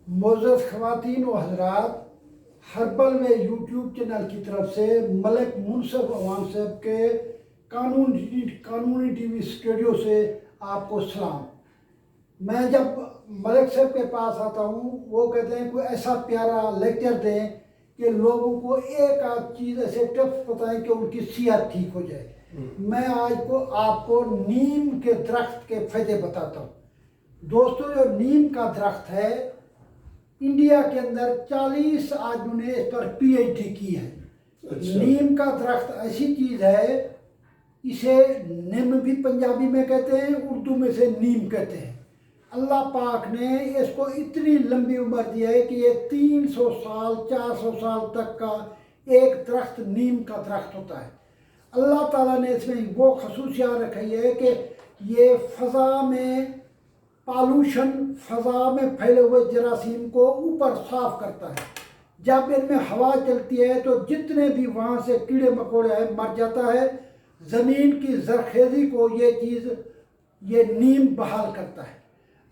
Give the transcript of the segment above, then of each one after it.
معزز خواتین و حضرات، ہربل میں یوٹیوب چینل کی طرف سے ملک منصف عوام صاحب کے قانونی ٹی وی اسٹوڈیو سے آپ کو سلام۔ میں جب ملک صاحب کے پاس آتا ہوں، وہ کہتے ہیں کوئی ایسا پیارا لیکچر دیں کہ لوگوں کو ایک آدھ چیز ایسے ٹپس بتائیں کہ ان کی صحت ٹھیک ہو جائے۔ میں آج آپ کو نیم کے درخت کے فائدے بتاتا ہوں۔ دوستو، جو نیم کا درخت ہے، انڈیا کے اندر 40 آدمیوں نے اس پر پی ایچ ڈی کی ہے۔ نیم کا درخت ایسی چیز ہے، اسے نیم بھی پنجابی میں کہتے ہیں، اردو میں سے نیم کہتے ہیں۔ اللہ پاک نے اس کو اتنی لمبی عمر دی ہے کہ یہ 300 سال 400 سال تک کا ایک درخت نیم کا درخت ہوتا ہے۔ اللہ تعالیٰ نے اس میں وہ خصوصیات رکھی ہے کہ یہ فضا میں پالوشن، فضا میں پھیلے ہوئے جراثیم کو اوپر صاف کرتا ہے۔ جب ان میں ہوا چلتی ہے تو جتنے بھی وہاں سے کیڑے مکوڑے ہیں مر جاتا ہے۔ زمین کی زرخیزی کو یہ نیم بحال کرتا ہے۔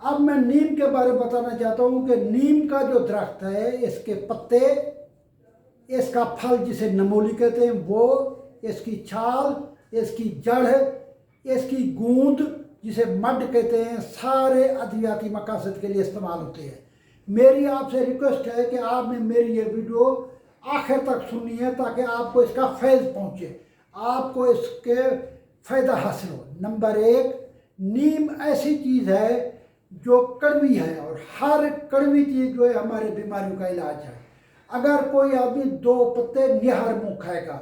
اب میں نیم کے بارے میں بتانا چاہتا ہوں کہ نیم کا جو درخت ہے، اس کے پتے، اس کا پھل جسے نمولی کہتے ہیں وہ، اس کی چھال، اس کی جڑ، اس کی گوند جسے مڈ کہتے ہیں، سارے ادویاتی مقاصد کے لیے استعمال ہوتے ہیں۔ میری آپ سے ریکویسٹ ہے کہ آپ نے میری یہ ویڈیو آخر تک سننی ہے تاکہ آپ کو اس کا فیض پہنچے، آپ کو اس کے فائدہ حاصل ہو۔ نمبر 1، نیم ایسی چیز ہے جو کڑوی ہے، اور ہر کڑوی چیز جو ہے ہمارے بیماریوں کا علاج ہے۔ اگر کوئی آدمی 2 پتے نہر منہ کھائے گا،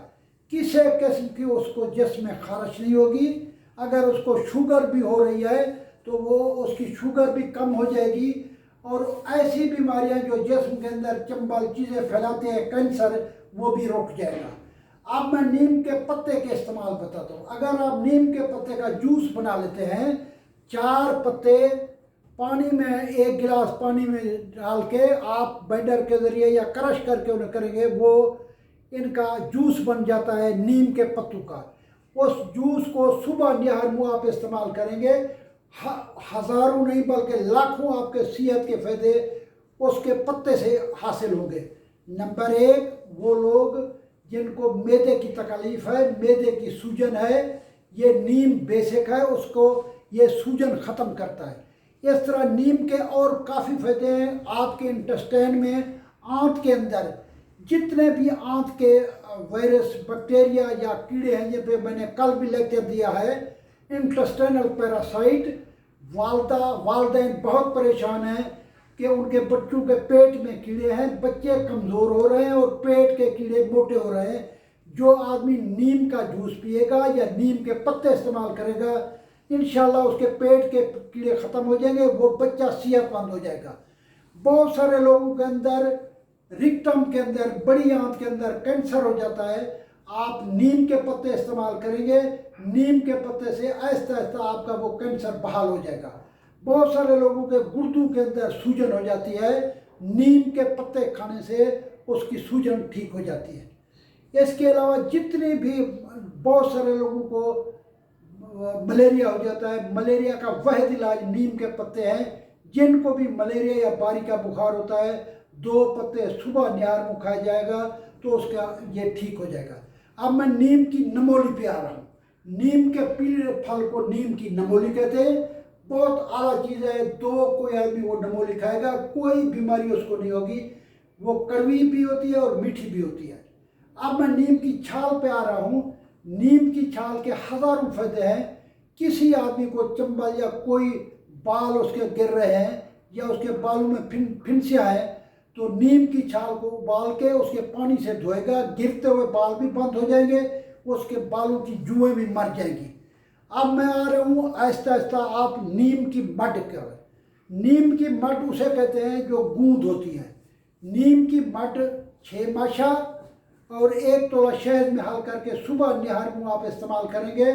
کسی قسم کی اس کو جسم میں خارش نہیں ہوگی۔ اگر اس کو شوگر بھی ہو رہی ہے تو وہ اس کی شوگر بھی کم ہو جائے گی، اور ایسی بیماریاں جو جسم کے اندر چنبل چیزیں پھیلاتے ہیں، کینسر، وہ بھی رک جائے گا۔ اب میں نیم کے پتے کے استعمال بتاتا ہوں۔ اگر آپ نیم کے پتے کا جوس بنا لیتے ہیں، 4 پتے پانی میں، 1 گلاس پانی میں ڈال کے آپ بینڈر کے ذریعے یا کرش کر کے انہیں کریں گے، وہ ان کا جوس بن جاتا ہے نیم کے پتوں کا۔ اس جوس کو صبح نہار منہ آپ استعمال کریں گے، ہزاروں نہیں بلکہ لاکھوں آپ کے صحت کے فائدے اس کے پتے سے حاصل ہوں گے۔ نمبر 1، وہ لوگ جن کو معدے کی تکلیف ہے، معدے کی سوجن ہے، یہ نیم بیسک ہے، اس کو یہ سوجن ختم کرتا ہے۔ اس طرح نیم کے اور کافی فائدے ہیں آپ کے انٹسٹین میں، آنت کے اندر جتنے بھی آنت کے وائرس، بیکٹیریا یا کیڑے ہیں، جن پہ میں نے کل بھی لیکچر دیا ہے، انٹسٹینل پیراسائٹ، والدین بہت پریشان ہیں کہ ان کے بچوں کے پیٹ میں کیڑے ہیں، بچے کمزور ہو رہے ہیں اور پیٹ کے کیڑے موٹے ہو رہے ہیں۔ جو آدمی نیم کا جوس پیے گا یا نیم کے پتے استعمال کرے گا، انشاءاللہ اس کے پیٹ کے کیڑے ختم ہو جائیں گے، وہ بچہ صحت مند ہو جائے گا۔ بہت سارے لوگوں کے اندر، ریکٹم کے اندر، بڑی آنت کے اندر کینسر ہو جاتا ہے۔ آپ نیم کے پتے استعمال کریں گے، نیم کے پتے سے آہستہ آہستہ آپ کا وہ کینسر بحال ہو جائے گا۔ بہت سارے لوگوں کے گردوں کے اندر سوجن ہو جاتی ہے، نیم کے پتے کھانے سے اس کی سوجن ٹھیک ہو جاتی ہے۔ اس کے علاوہ جتنے بھی بہت سارے لوگوں کو ملیریا ہو جاتا ہے، ملیریا کا واحد علاج نیم کے پتے ہیں۔ جن کو بھی ملیریا یا باری کا بخار ہوتا ہے، 2 پتے صبح نہار منہ کھایا جائے گا تو اس کا یہ ٹھیک ہو جائے گا۔ اب میں نیم کی نمولی پہ آ رہا ہوں۔ نیم کے پیلے پھل کو نیم کی نمولی کہتے ہیں، بہت اعلیٰ چیز ہے۔ کوئی آدمی وہ نمولی کھائے گا، کوئی بیماری اس کو نہیں ہوگی۔ وہ کڑوی بھی ہوتی ہے اور میٹھی بھی ہوتی ہے۔ اب میں نیم کی چھال پہ آ رہا ہوں۔ نیم کی چھال کے ہزاروں فائدے ہیں۔ کسی آدمی کو چنبل یا کوئی بال اس کے گر رہے ہیں یا اس کے بالوں میں پھنسیاں ہیں، تو نیم کی چھال کو ابال کے اس کے پانی سے دھوئے گا، گرتے ہوئے بال بھی بند ہو جائیں گے، اس کے بالوں کی جوئیں بھی مر جائیں گی۔ اب میں آ رہا ہوں آہستہ آہستہ آپ نیم کی مڈ کریں۔ نیم کی مڈ اسے کہتے ہیں جو گوند ہوتی ہے۔ نیم کی مڈ 6 ماشا اور 1 تولہ شہد میں حل کر کے صبح نہار منہ آپ استعمال کریں گے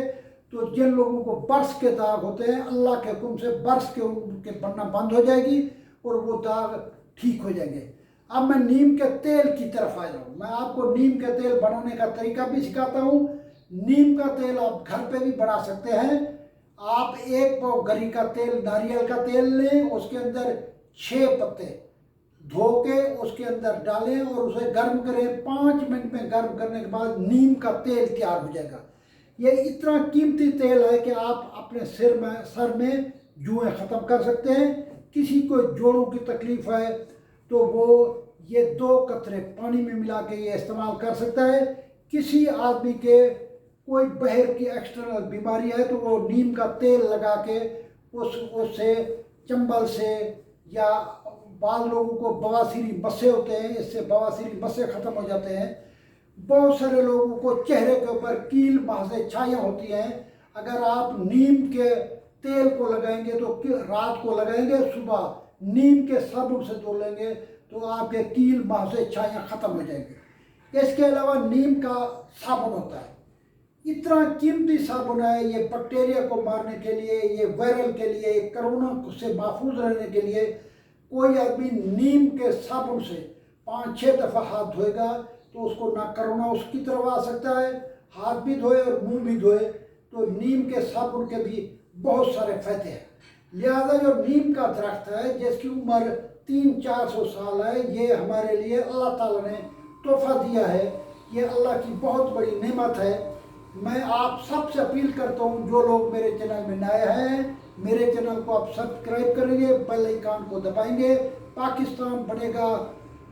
تو جن لوگوں کو برس کے داغ ہوتے ہیں، اللہ کے حکم سے برس کے بننا بند ہو جائے گی اور وہ داغ ٹھیک ہو جائیں گے۔ اب میں نیم کے تیل کی طرف آ جاؤں۔ میں آپ کو نیم کے تیل بنانے کا طریقہ بھی سکھاتا ہوں۔ نیم کا تیل آپ گھر پہ بھی بنا سکتے ہیں۔ آپ 1 پاؤ گری کا تیل، ناریل کا تیل لیں، اس کے اندر 6 پتے، دھو کے اس کے اندر ڈالیں اور اسے گرم کریں. 5 منٹ میں گرم کرنے کے بعد نیم کا تیل تیار ہو جائے گا. یہ اتنا قیمتی تیل ہے کہ آپ اپنے سر میں جوئیں ختم کر سکتے ہیں. کسی کو جوڑوں کی تکلیف ہے تو وہ یہ 2 قطرے پانی میں ملا کے یہ استعمال کر سکتا ہے. کسی آدمی کے کوئی بہر کی ایکسٹرنل بیماری ہے تو وہ نیم کا تیل لگا کے اس سے چنبل سے، یا بعض لوگوں کو بواسیری مسے ہوتے ہیں، اس سے بواسیری مسے ختم ہو جاتے ہیں. بہت سارے لوگوں کو چہرے کے اوپر کیل مہاسے چھائیاں ہوتی ہیں. اگر آپ نیم کے تیل کو لگائیں گے تو رات کو لگائیں گے، صبح نیم کے صابن سے دھو لیں گے تو آپ کے کیل مہاسے چھائیاں ختم ہو جائیں گے. اس کے علاوہ نیم کا صابن ہوتا ہے. اتنا قیمتی صابن ہے یہ بیکٹیریا کو مارنے کے لیے، یہ وائرل کے لیے، کرونا سے محفوظ رہنے کے لیے. کوئی آدمی نیم کے صابن سے 5-6 دفعہ ہاتھ دھوئے گا تو اس کو نہ کرونا اس کی طرف آ سکتا ہے. ہاتھ بھی دھوئے اور منہ بھی دھوئے تو نیم کے صابن کے بھی بہت سارے فائدے ہیں. لہذا جو نیم کا درخت ہے جس کی عمر 300-400 سال ہے، یہ ہمارے لیے اللہ تعالیٰ نے تحفہ دیا ہے. یہ اللہ کی بہت بڑی نعمت ہے. میں آپ سب سے اپیل کرتا ہوں، جو لوگ میرے چینل میں نئے ہیں، میرے چینل کو آپ سبسکرائب کریں گے، بیل آئیکن کو دبائیں گے. پاکستان بنے گا،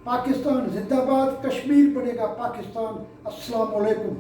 پاکستان زندہ باد، کشمیر بنے گا پاکستان. السلام علیکم.